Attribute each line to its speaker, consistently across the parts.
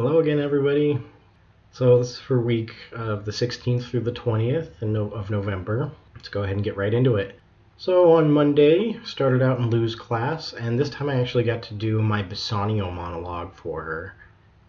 Speaker 1: Hello again, everybody. So this is for week of the 16th through the 20th of November. Let's go ahead and get right into it. So on Monday, started out in Lou's class, and this time I actually got to do my Bassanio monologue for her.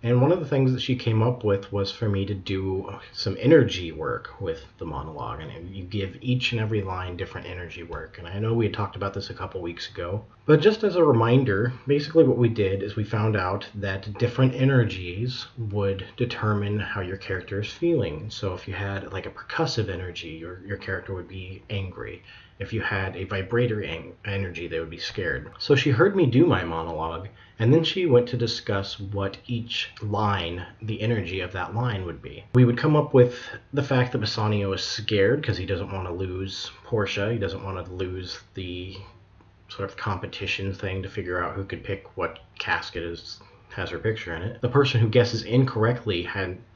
Speaker 1: And one of the things that she came up with was for me to do some energy work with the monologue. And you give each and every line different energy work. And I know we had talked about this a couple weeks ago. But just as a reminder, basically what we did is we found out that different energies would determine how your character is feeling. So if you had like a percussive energy, your character would be angry. If you had a vibrator energy, they would be scared. So she heard me do my monologue, and then she went to discuss what each line, the energy of that line would be. We would come up with the fact that Bassanio is scared because he doesn't want to lose Portia. He doesn't want to lose the sort of competition thing to figure out who could pick what casket has her picture in it. The person who guesses incorrectly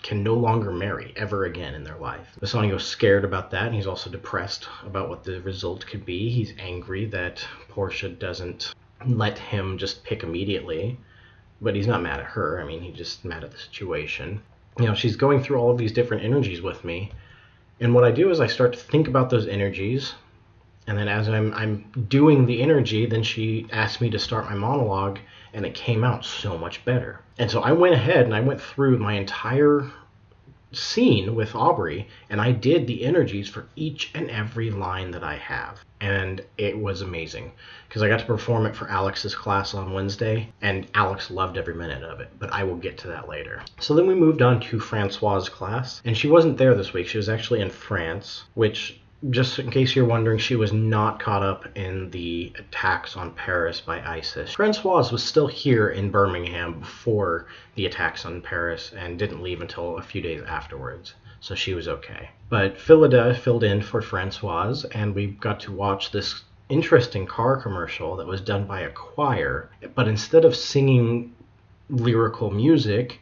Speaker 1: can no longer marry ever again in their life. Bassanio's scared about that, and he's also depressed about what the result could be. He's angry that Portia doesn't let him just pick immediately, but he's not mad at her. I mean, he's just mad at the situation. You know, she's going through all of these different energies with me, and what I do is I start to think about those energies, and then as I'm doing the energy, then she asked me to start my monologue, and it came out so much better. And so I went ahead and I went through my entire scene with Aubrey, and I did the energies for each and every line that I have. And it was amazing, because I got to perform it for Alex's class on Wednesday, and Alex loved every minute of it, but I will get to that later. So then we moved on to Francoise's class, and she wasn't there this week. She was actually in France, which, just in case you're wondering, she was not caught up in the attacks on Paris by ISIS. Francoise was still here in Birmingham before the attacks on Paris and didn't leave until a few days afterwards, so she was okay. But Phillida filled in for Francoise, and we got to watch this interesting car commercial that was done by a choir, but instead of singing lyrical music,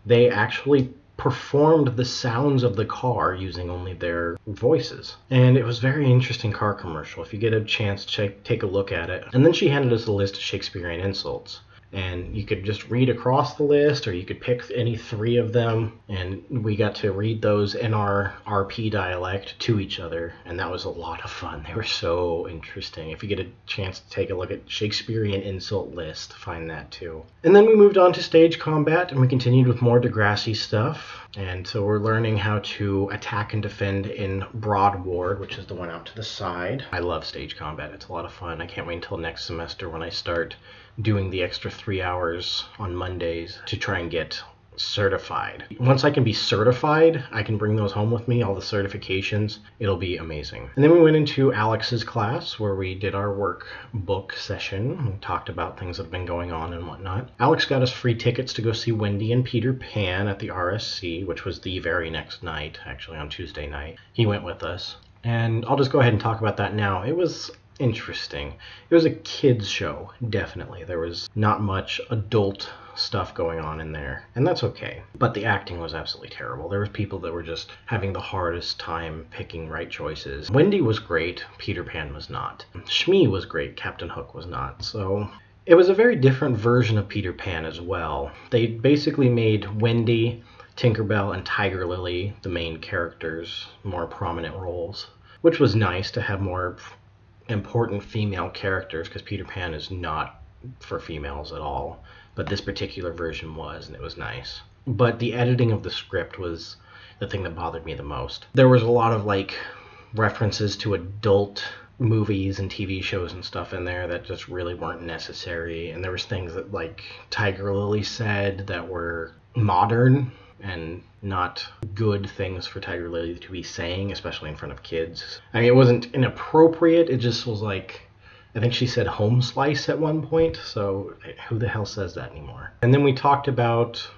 Speaker 1: they actually performed the sounds of the car using only their voices. And it was a very interesting car commercial. If you get a chance, take a look at it. And then she handed us a list of Shakespearean insults. And you could just read across the list, or you could pick any three of them, and we got to read those in our RP dialect to each other, and that was a lot of fun. They were so interesting. If you get a chance to take a look at Shakespearean insult list, find that too. And then we moved on to stage combat, and we continued with more Degrassi stuff. And so we're learning how to attack and defend in Broad Ward, which is the one out to the side. I love stage combat. It's a lot of fun. I can't wait until next semester when I start doing the extra 3 hours on Mondays to try and get certified. Once I can be certified, I can bring those home with me, all the certifications. It'll be amazing. And then we went into Alex's class where we did our workbook session and talked about things that have been going on and whatnot. Alex got us free tickets to go see Wendy and Peter Pan at the RSC, which was the very next night, actually on Tuesday night. He went with us. And I'll just go ahead and talk about that now. It was interesting. It was a kids show, definitely. There was not much adult stuff going on in there, and that's okay. But the acting was absolutely terrible. There was people that were just having the hardest time picking right choices. Wendy was great, Peter Pan was not. Shmi was great, Captain Hook was not. So it was a very different version of Peter Pan as well. They basically made Wendy, Tinkerbell, and Tiger Lily the main characters, more prominent roles, which was nice to have more important female characters, because Peter Pan is not for females at all, but this particular version was, and it was nice. But the editing of the script was the thing that bothered me the most. There was a lot of like references to adult movies and TV shows and stuff in there that just really weren't necessary, and there was things that like Tiger Lily said that were modern and not good things for Tiger Lily to be saying, especially in front of kids. I mean, it wasn't inappropriate, it just was like, I think she said home slice at one point, so who the hell says that anymore? And then we talked about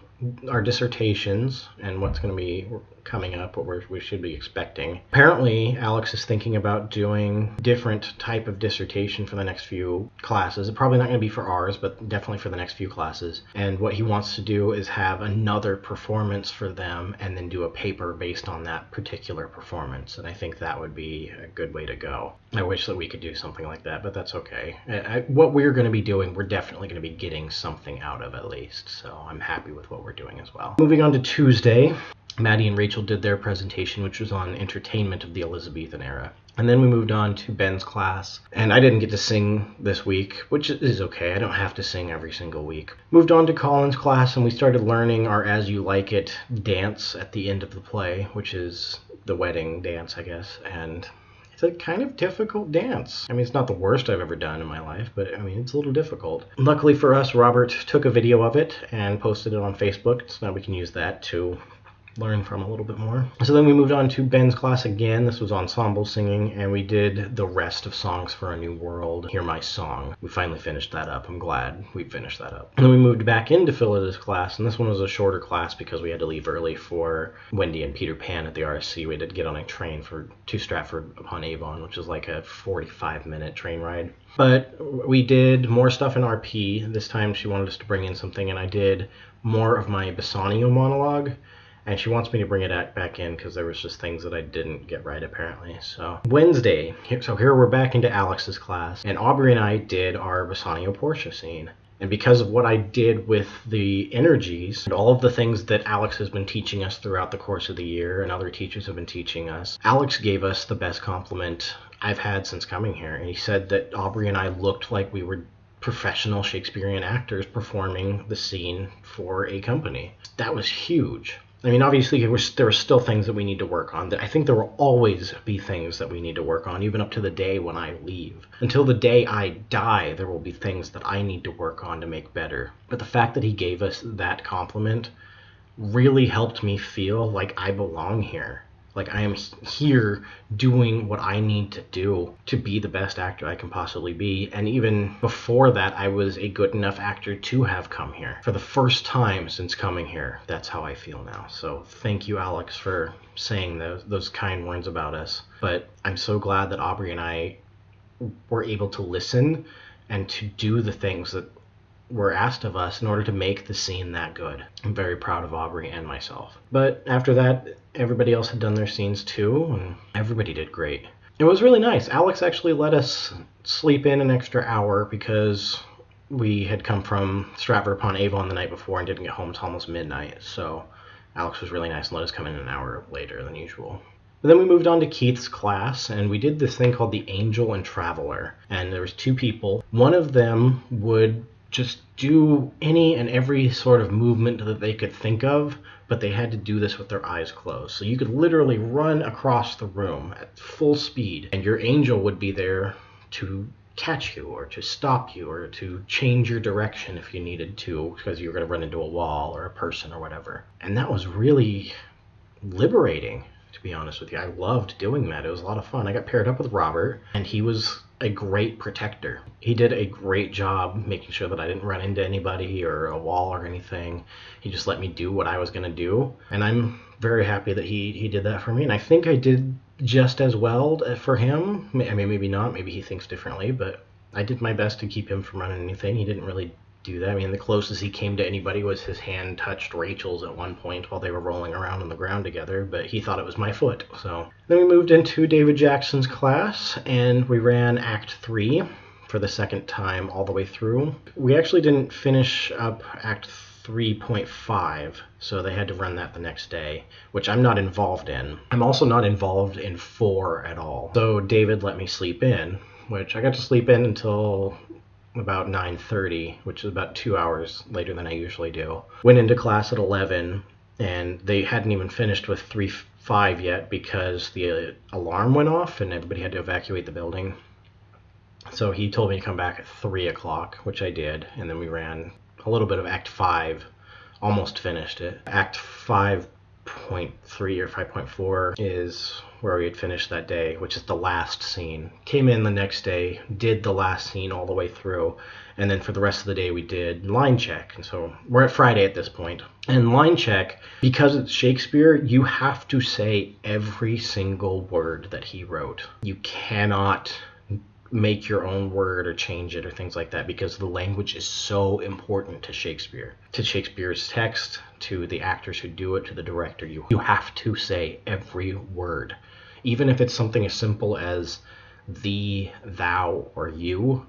Speaker 1: our dissertations and what's going to be coming up, what we should be expecting. Apparently, Alex is thinking about doing different type of dissertation for the next few classes. Probably not going to be for ours, but definitely for the next few classes. And what he wants to do is have another performance for them and then do a paper based on that particular performance. And I think that would be a good way to go. I wish that we could do something like that, but that's okay. What we're going to be doing, we're definitely going to be getting something out of at least. So I'm happy with what we're doing as well. Moving on to Tuesday, Maddie and Rachel did their presentation, which was on entertainment of the Elizabethan era. And then we moved on to Ben's class, and I didn't get to sing this week, which is okay. I don't have to sing every single week. Moved on to Colin's class, and we started learning our As You Like It dance at the end of the play, which is the wedding dance, I guess. And it's a kind of difficult dance. I mean, it's not the worst I've ever done in my life, but I mean, it's a little difficult. Luckily for us, Robert took a video of it and posted it on Facebook, so now we can use that to learn from a little bit more. So then we moved on to Ben's class again. This was ensemble singing, and we did the rest of Songs for a New World, Hear My Song. We finally finished that up. I'm glad we finished that up. And then we moved back into Phyllis's class, and this one was a shorter class because we had to leave early for Wendy and Peter Pan at the RSC. We had to get on a train to Stratford upon Avon, which is like a 45-minute train ride. But we did more stuff in RP. This time she wanted us to bring in something, and I did more of my Bassanio monologue. And she wants me to bring it back in because there was just things that I didn't get right, apparently. So Wednesday, so here we're back into Alex's class, and Aubrey and I did our Bassanio Portia scene. And because of what I did with the energies and all of the things that Alex has been teaching us throughout the course of the year and other teachers have been teaching us, Alex gave us the best compliment I've had since coming here. And he said that Aubrey and I looked like we were professional Shakespearean actors performing the scene for a company. That was huge. I mean, obviously, there were still things that we need to work on. I think there will always be things that we need to work on, even up to the day when I leave. Until the day I die, there will be things that I need to work on to make better. But the fact that he gave us that compliment really helped me feel like I belong here. Like I am here doing what I need to do to be the best actor I can possibly be. And even before that, I was a good enough actor to have come here. For the first time since coming here, that's how I feel now. So thank you, Alex, for saying those kind words about us. But I'm so glad that Aubrey and I were able to listen and to do the things that were asked of us in order to make the scene that good. I'm very proud of Aubrey and myself. But after that, everybody else had done their scenes too, and everybody did great. It was really nice. Alex actually let us sleep in an extra hour because we had come from Stratford upon Avon the night before and didn't get home until almost midnight. So Alex was really nice and let us come in an hour later than usual. But then we moved on to Keith's class, and we did this thing called the Angel and Traveler. And there was two people. One of them would just do any and every sort of movement that they could think of, but they had to do this with their eyes closed. So you could literally run across the room at full speed, and your angel would be there to catch you or to stop you or to change your direction if you needed to because you were going to run into a wall or a person or whatever. And that was really liberating, to be honest with you. I loved doing that. It was a lot of fun. I got paired up with Robert, and he was a great protector. He did a great job making sure that I didn't run into anybody or a wall or anything. He just let me do what I was going to do, and I'm very happy that he did that for me. And I think I did just as well for him. I mean, maybe not. Maybe he thinks differently, but I did my best to keep him from running anything. He didn't really do that. I mean, the closest he came to anybody was his hand touched Rachel's at one point while they were rolling around on the ground together, but he thought it was my foot. So then we moved into David Jackson's class, and we ran Act 3 for the second time all the way through. We actually didn't finish up Act 3.5, so they had to run that the next day, which I'm not involved in. I'm also not involved in 4 at all. So David let me sleep in, which I got to sleep in until about 9:30, which is about 2 hours later than I usually do. Went into class at 11, and they hadn't even finished with 3.5 yet because the alarm went off and everybody had to evacuate the building. So he told me to come back at 3 o'clock, which I did, and then we ran a little bit of Act 5, almost finished it. Act 5 5.3 or 5.4 is where we had finished that day, which is the last scene. Came in the next day, did the last scene all the way through, and then for the rest of the day we did line check. And so we're at Friday at this point. And line check, because it's Shakespeare, you have to say every single word that he wrote. You cannot make your own word or change it or things like that, because the language is so important to Shakespeare, to Shakespeare's text, to the actors who do it, to the director. You have to say every word, even if it's something as simple as thee, thou, or you.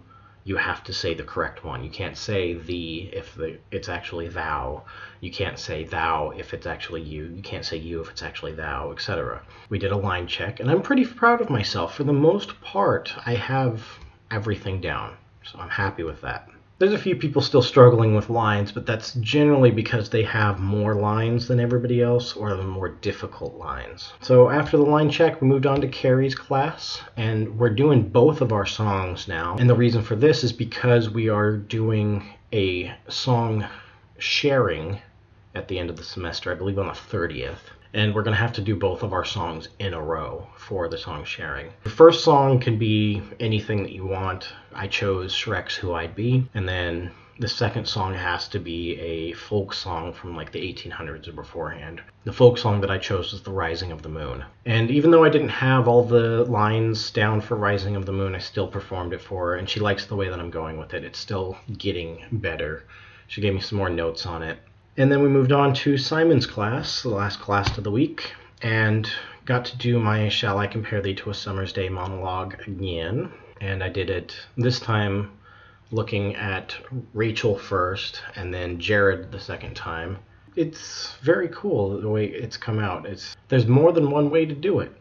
Speaker 1: You have to say the correct one. You can't say thee if it's actually thou. You can't say thou if it's actually you. You can't say you if it's actually thou, etc. We did a line check, and I'm pretty proud of myself. For the most part, I have everything down, so I'm happy with that. There's a few people still struggling with lines, but that's generally because they have more lines than everybody else, or the more difficult lines. So after the line check, we moved on to Carrie's class, and we're doing both of our songs now. And the reason for this is because we are doing a song sharing at the end of the semester, I believe on the 30th. And we're going to have to do both of our songs in a row for the song sharing. The first song can be anything that you want. I chose Shrek's Who I'd Be. And then the second song has to be a folk song from like the 1800s or beforehand. The folk song that I chose was The Rising of the Moon. And even though I didn't have all the lines down for Rising of the Moon, I still performed it for her. And she likes the way that I'm going with it. It's still getting better. She gave me some more notes on it. And then we moved on to Simon's class, the last class of the week, and got to do my Shall I Compare Thee to a Summer's Day monologue again. And I did it this time looking at Rachel first and then Jared the second time. It's very cool the way it's come out. There's more than one way to do it.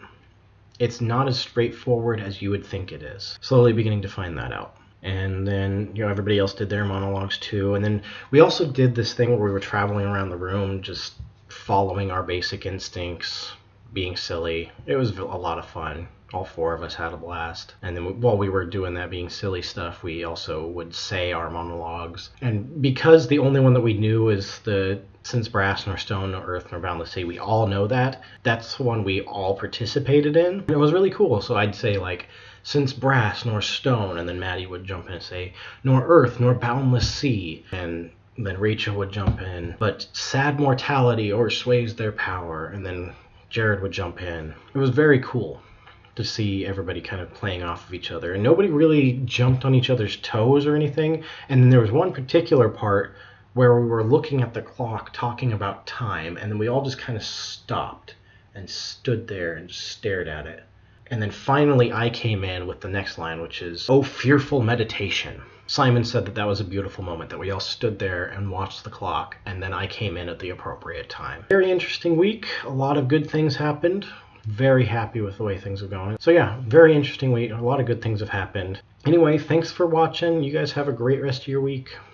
Speaker 1: It's not as straightforward as you would think it is. Slowly beginning to find that out. And then, everybody else did their monologues too. And then we also did this thing where we were traveling around the room, just following our basic instincts, being silly. It was a lot of fun. All four of us had a blast. And then while we were doing that being silly stuff, we also would say our monologues. And because the only one that we knew is the Since Brass nor Stone nor Earth nor Boundless Sea, we all know that. That's the one we all participated in. And it was really cool. So I'd say like, since brass nor stone, and then Maddie would jump in and say, nor earth nor boundless sea, and then Rachel would jump in, but sad mortality o'ersways their power, and then Jared would jump in. It was very cool to see everybody kind of playing off of each other, and nobody really jumped on each other's toes or anything. And then there was one particular part where we were looking at the clock, talking about time, and then we all just kind of stopped and stood there and stared at it. And then finally I came in with the next line, which is, "Oh, fearful meditation." Simon said that was a beautiful moment, that we all stood there and watched the clock, and then I came in at the appropriate time. Very interesting week. A lot of good things happened. Very happy with the way things are going. So yeah, very interesting week. A lot of good things have happened. Anyway, thanks for watching. You guys have a great rest of your week.